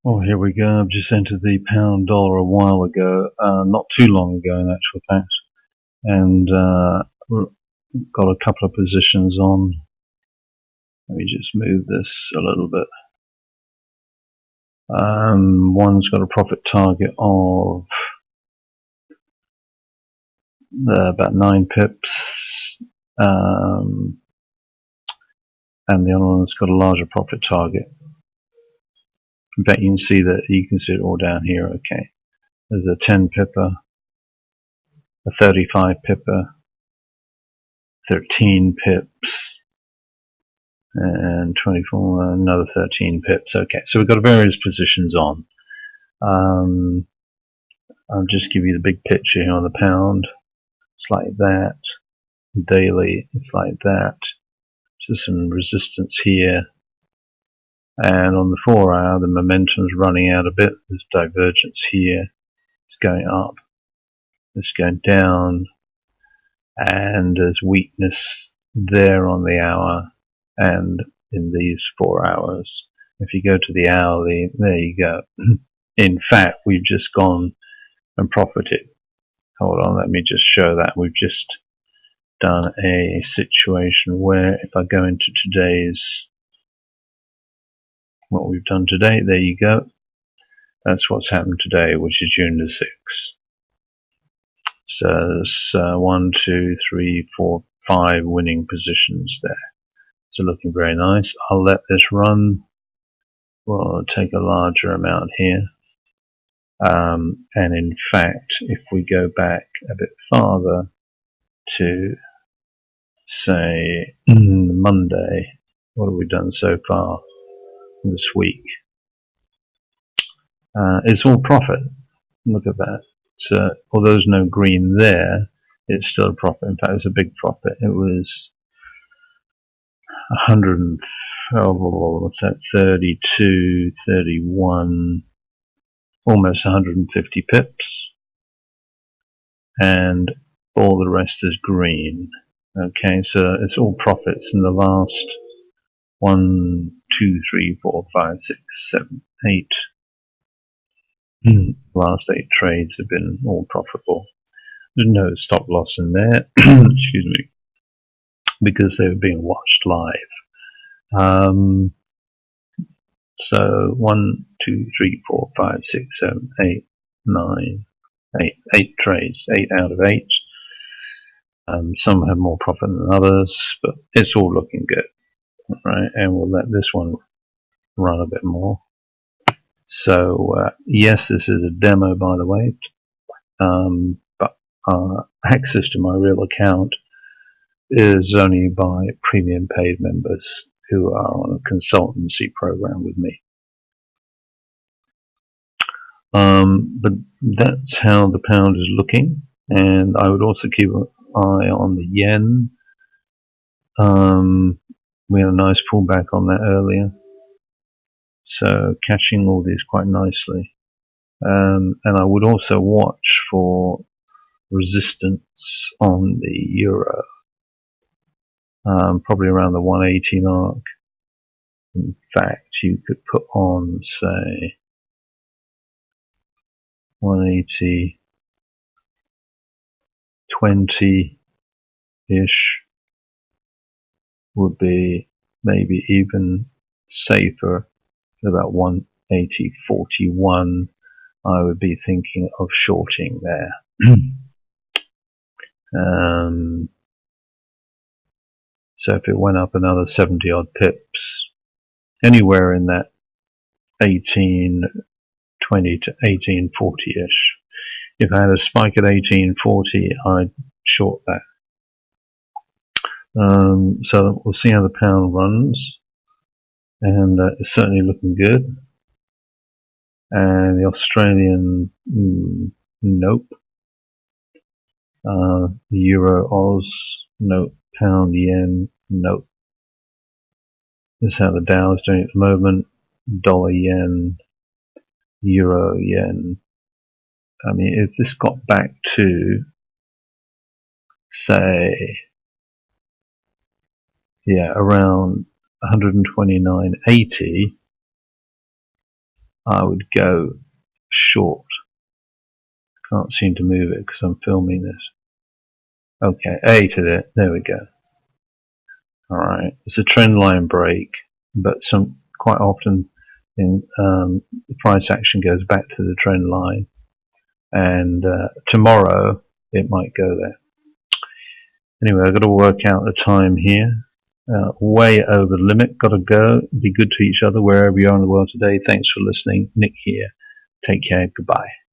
Well, here we go. I've just entered the pound dollar a while ago, not too long ago in actual fact, and got a couple of positions on. Let me just move this a little bit. One's got a profit target of about 9 pips, and the other one's got a larger profit target. In fact, you can see it all down here. Okay, there's a 10 pipper, a 35 pipper, 13 pips, and 24, another 13 pips. Okay, so we've got various positions on. I'll just give you the big picture here on the pound. It's like that. Daily, it's like that. So some resistance here. And on the 4 hour, the momentum's running out a bit. There's divergence here. It's going up. It's going down. And there's weakness there on the hour and in these 4 hours. If you go to the hourly, there you go. In fact, we've just gone and profited. Hold on, let me just show that. We've just done a situation where if I go into today's, what we've done today, there you go. That's what's happened today, which is June the 6th. So there's 1, 2, 3, 4, 5 winning positions there. So looking very nice. I'll let this run. We'll take a larger amount here. And in fact, if we go back a bit farther to, say, Monday, what have we done so far this week? It's all profit. Look at that. So, although there's no green there, it's still a profit. In fact, it's a big profit. It was 32, 31, almost 150 pips, and all the rest is green. Okay, so it's all profits in the last 1, 2, 3, 4, 5, 6, 7, 8. Last 8 trades have been all profitable. There's no stop loss in there, excuse me, because they were being watched live. So 1, 2, 3, 4, 5, 6, 7, 8, 9, 8 trades, 8 out of 8. Some have more profit than others, but it's all looking good, right? And we'll let this one run a bit more. So yes, this is a demo, by the way, but access to my real account is only by premium paid members who are on a consultancy program with me. But that's how the pound is looking, and I would also keep an eye on the yen. We had a nice pullback on that earlier, so catching all these quite nicely. And I would also watch for resistance on the euro, probably around the 180 mark. In fact, you could put on, say, 180, 20-ish would be maybe even safer. About 180.41, I would be thinking of shorting there. So if it went up another 70 odd pips, anywhere in that 1820 to 1840-ish. If I had a spike at 1840, I'd short that. So we'll see how the pound runs, and it's certainly looking good. And the Australian, nope. Euro, Oz, nope. Pound, yen, nope. This is how the Dow is doing at the moment. Dollar, yen, euro, yen. I mean, if this got back to, say, around 129.80, I would go short. Can't seem to move it because I'm filming this. Okay, A to it. There we go. Alright, it's a trend line break, but quite often in the price action goes back to the trend line, and tomorrow it might go there. Anyway, I've got to work out the time here. Way over the limit. Got to go. Be good to each other wherever you are in the world today. Thanks for listening. Nick here. Take care. Goodbye.